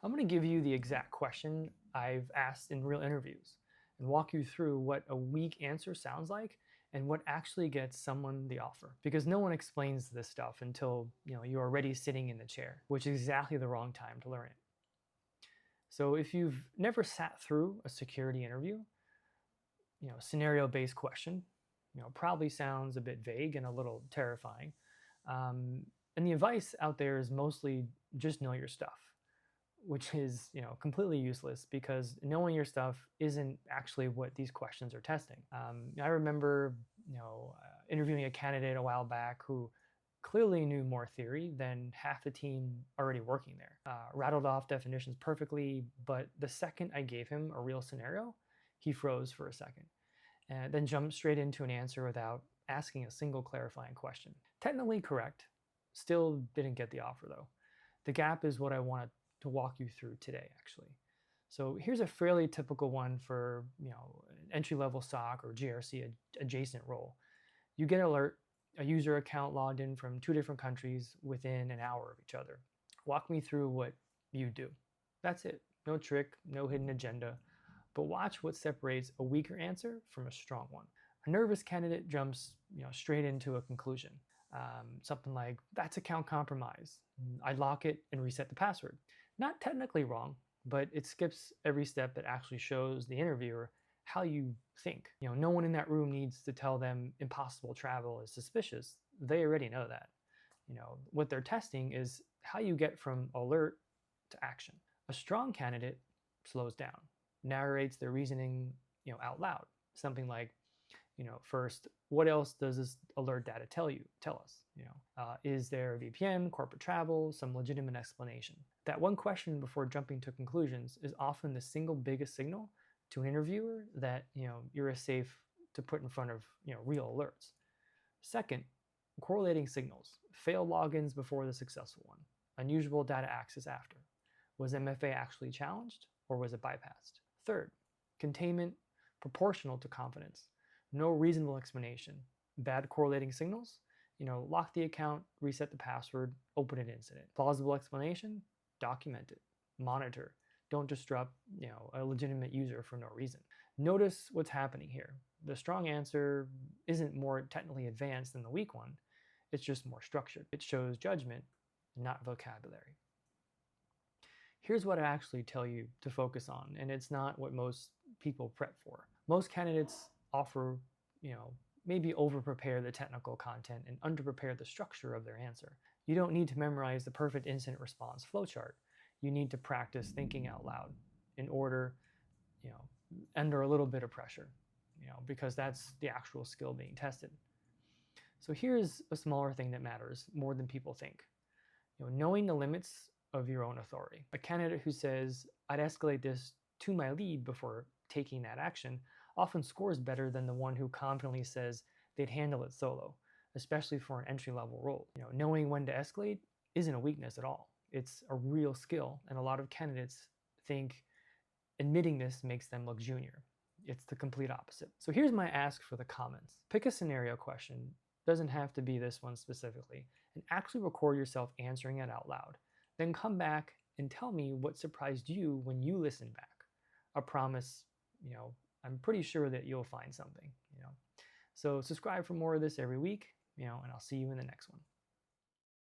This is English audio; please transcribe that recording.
I'm going to give you the exact question I've asked in real interviews and walk you through what a weak answer sounds like and what actually gets someone the offer. Because no one explains this stuff until you're already sitting in the chair, which is exactly the wrong time to learn it. So if you've never sat through a security interview, scenario-based question, probably sounds a bit vague and a little terrifying. And the advice out there is mostly just know your stuff, which is completely useless because knowing your stuff isn't actually what these questions are testing. I remember interviewing a candidate a while back who clearly knew more theory than half the team already working there. Rattled off definitions perfectly, but the second I gave him a real scenario, he froze for a second and then jumped straight into an answer without asking a single clarifying question. Technically correct, still didn't get the offer though. The gap is what I wanted to walk you through today, actually. So here's a fairly typical one for an entry-level SOC or GRC adjacent role. You get an alert, a user account logged in from 2 different countries within an hour of each other. Walk me through what you do. That's it. No trick, no hidden agenda. But watch what separates a weaker answer from a strong one. A nervous candidate jumps straight into a conclusion. Something like, that's account compromise. I'd lock it and reset the password. Not technically wrong, but it skips every step that actually shows the interviewer how you think. No one in that room needs to tell them impossible travel is suspicious. They already know that. What they're testing is how you get from alert to action. A strong candidate slows down, narrates their reasoning out loud. Something like, first, what else does this alert data tell us? Is there a VPN, corporate travel, some legitimate explanation? That one question before jumping to conclusions is often the single biggest signal to an interviewer that you're safe to put in front of real alerts. Second, correlating signals. Failed logins before the successful one. Unusual data access after. Was MFA actually challenged or was it bypassed? Third, containment proportional to confidence. No reasonable explanation. Bad correlating signals, lock the account, reset the password, open an incident. Plausible explanation, document it, monitor. Don't disrupt a legitimate user for no reason. Notice what's happening here. The strong answer isn't more technically advanced than the weak one. It's just more structured. It shows judgment, not vocabulary. Here's what I actually tell you to focus on, and it's not what most people prep for. Most candidates offer, maybe over-prepare the technical content and under-prepare the structure of their answer. You don't need to memorize the perfect incident response flowchart. You need to practice thinking out loud in order, under a little bit of pressure, because that's the actual skill being tested. So here's a smaller thing that matters more than people think. Knowing the limits of your own authority. A candidate who says, I'd escalate this to my lead before taking that action often scores better than the one who confidently says they'd handle it solo, especially for an entry-level role. Knowing when to escalate isn't a weakness at all. It's a real skill, and a lot of candidates think admitting this makes them look junior. It's the complete opposite. So here's my ask for the comments. Pick a scenario question, doesn't have to be this one specifically, and actually record yourself answering it out loud. Then come back and tell me what surprised you when you listen back. I promise, I'm pretty sure that you'll find something, So subscribe for more of this every week, and I'll see you in the next one.